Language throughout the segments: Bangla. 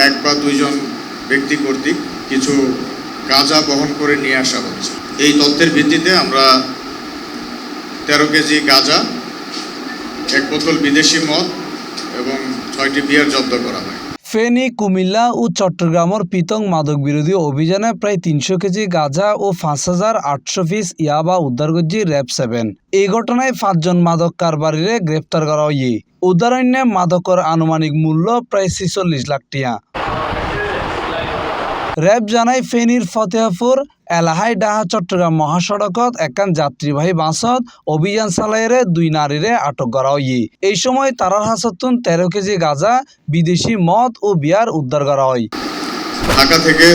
এক বা দুইজন ব্যক্তি কর্তৃক কিছু গাঁজা বহন করে নিয়ে আসা হচ্ছে। এই তথ্যের ভিত্তিতে আমরা 13 কেজি গাঁজা, 1 বোতল বিদেশি মদ এবং 6টি বিয়ার জব্দ করা হয়। ফেনী, কুমিল্লা ও চট্টগ্রামের পৃথক মাদক বিরোধী অভিযানে প্রায় 300 কেজি গাঁজা ও 5,800 পিস ইয়াবা উদ্ধার করছে র্যাব 7। এই ঘটনায় 5 জন মাদক কারবারিরে গ্রেপ্তার করা হয়। উদ্ধারণ্যে মাদকের আনুমানিক মূল্য প্রায় 46 লাখ টাকা। র্যাব জানায় ফেনীর ফতেহাপুর এলাহাই ডাহা চট্টগ্রাম মহাসড়কত একখান যাত্রীবাহী বাসত অভিযান চালাইরে 2 নারীরে আটক করা হয়। এই সময় তারার হাসতুন 13 কেজি গাঁজা, বিদেশি মদ ও বিয়ার উদ্ধার করা হয়। ঢাকা থেকে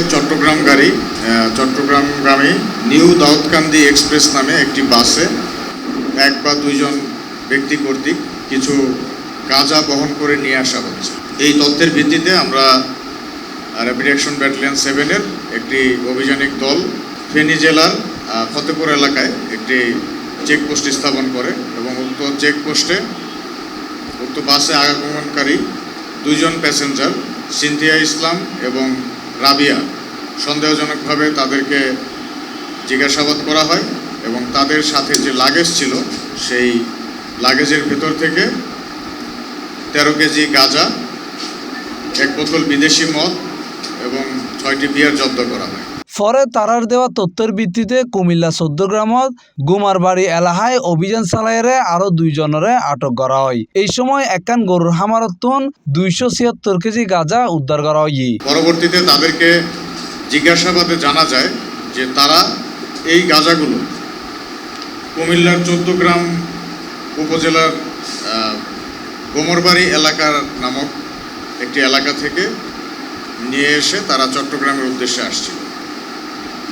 চট্টগ্রামগামী নিউ দাউদকান্দি এক্সপ্রেস নামে একটি বাসে 1 বা 2 জন ব্যক্তি কর্তৃক কিছু গাঁজা বহন করে নিয়ে আসা হচ্ছে। এই তথ্যের ভিত্তিতে আমরা র্যাপিড অ্যাকশন ব্যাটালিয়ন 7-এর একটি অভিযানিক দল ফেনী জেলার ফতেপুর এলাকায় একটি চেকপোস্ট স্থাপন করে এবং উক্ত চেকপোস্টে উক্ত বাসে আগমনকারী 2 জন প্যাসেঞ্জার সিনথিয়া ইসলাম এবং রাবিয়া সন্দেহজনকভাবে তাদেরকে জিজ্ঞাসাবাদ করা হয় এবং তাদের সাথে যে লাগেজ ছিল সেই লাগেজের ভেতর থেকে 13 কেজি গাঁজা, 1 বোতল বিদেশি মদ এবং 6টি বিয়ার জব্দ করা হয়। পরে তারার দেওয়া তথ্যের ভিত্তিতে কুমিল্লা 14 গ্রামত গুমারবাড়ি এলাকায় অভিযান চালাইরে আরো 2 জনরে আটক করা হয়। এই সময় একখান গরুর হামারতুন 276 কেজি গাঁজা উদ্ধার করা হয়। পরবর্তীতে তাদেরকে জিজ্ঞাসাবাদে জানা যায় যে তারা এই গাঁজাগুলো কুমিল্লার 14 গ্রাম উপজেলার গোমরবাড়ি এলাকার নামক একটি এলাকা থেকে নিয়ে এসে তারা চট্টগ্রামের উদ্দেশ্যে আসছিল।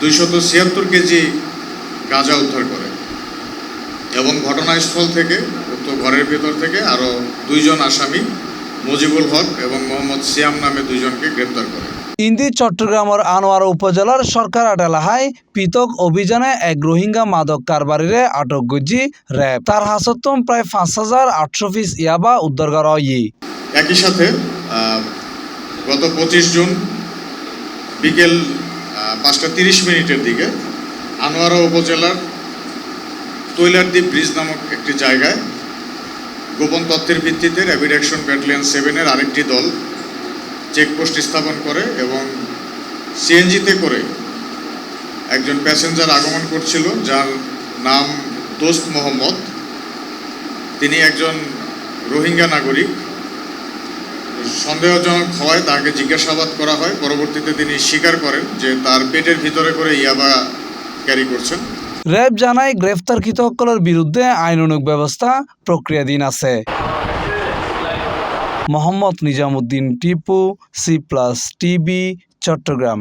276 কেজি গাঁজা উদ্ধার করে এবং ঘটনাস্থল থেকে উক্ত ঘরের ভেতর থেকে আরও 2 জন আসামি মুজিবুল হক এবং মোহাম্মদ সিয়াম নামে 2 জনকে গ্রেপ্তার করে। ইন্দি চট্টগ্রামের আনোয়ারা উপজেলার সরকারহাট এলাকায় পৃথক অভিযানে এক রোহিঙ্গা মাদক কারবারিরে আটক করছে র্যাব। তার হাসতুন প্রায় 5,800 পিস ইয়াবা উদ্ধার করা হয়। একই সাথে গত 25 জুন বিকেল 5টা 30 মিনিটের দিকে আনোয়ারা উপজেলার তৈলারদ্বীপ ব্রিজ নামক একটি জায়গায় গোপন তথ্যের ভিত্তিতে র্যাপিড অ্যাকশন ব্যাটালিয়ন 7-এর আরেকটি দল চেকপোস্ট স্থাপন করে এবং সিএনজিতে করে একজন প্যাসেঞ্জার আগমন করছিল যার নাম দোস্ত মোহাম্মদ। তিনি একজন রোহিঙ্গা নাগরিক। সন্দেহজনক হওয়ায় তাকে জিজ্ঞাসাবাদ করা হয়। পরবর্তীতে তিনি স্বীকার করেন যে তার পেটের ভিতরে করে ইয়াবা ক্যারি করছেন। র্যাব জানায় গ্রেফতারকৃত সকলের বিরুদ্ধে আইনানুগ ব্যবস্থা প্রক্রিয়াধীন আছে। Mohammad Nizamuddin Tipu, C+ TV, Chittagong.